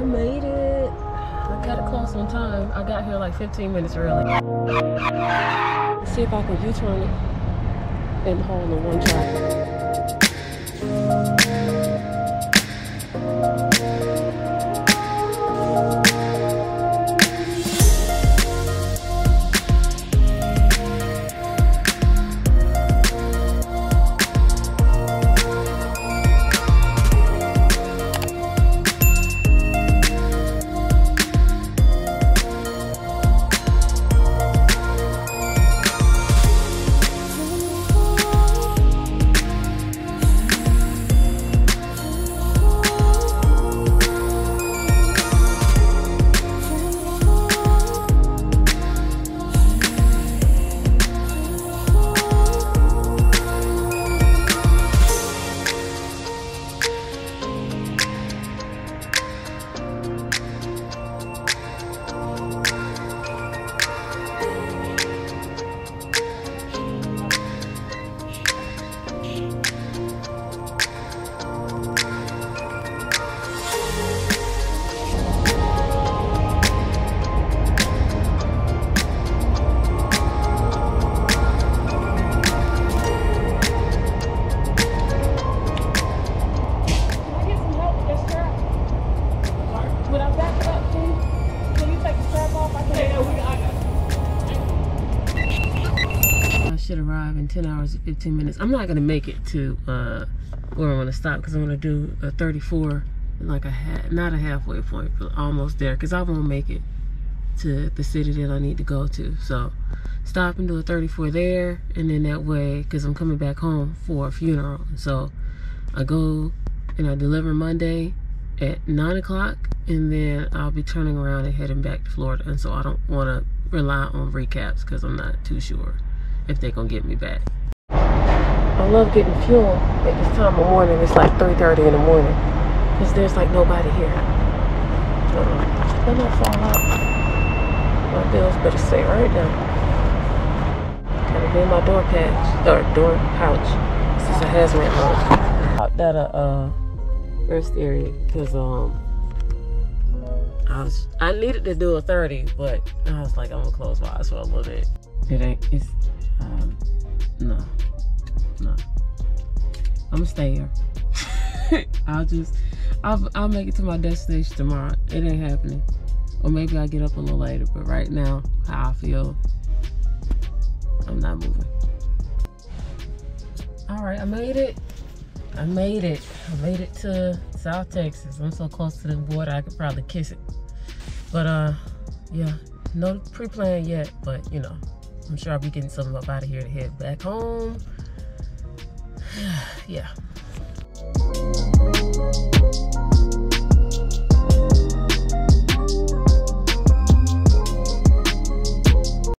made it. I got it close on time. I got here like 15 minutes early. Let's see if I can U-turn it and hold on one track. Should arrive in 10 hours and 15 minutes. I'm not gonna make it to where I want to stop because I'm gonna do a 34, like not a halfway point, but almost there, because I won't make it to the city that I need to go to. So stop and do a 34 there, and then that way, because I'm coming back home for a funeral. So I go and I deliver Monday at 9 o'clock, and then I'll be turning around and heading back to Florida. And so I don't want to rely on recaps because I'm not too sure if they're gonna get me back. I love getting fuel at this time of morning. It's like 3:30 in the morning because there's like nobody here. Better not fall out. My bills better stay right now. Gotta be in my door pouch. This is a hazmat mode. Out that rest area because I needed to do a 30, but I was like, I'm gonna close my eyes for a little bit. It's no. I'm gonna stay here. I'll make it to my destination tomorrow. It ain't happening. Or maybe I'll get up a little later, but right now, how I feel, I'm not moving. All right, I made it. I made it to South Texas. I'm so close to the border, I could probably kiss it. But yeah, no pre-plan yet, but you know, I'm sure I'll be getting something up out of here to head back home. Yeah.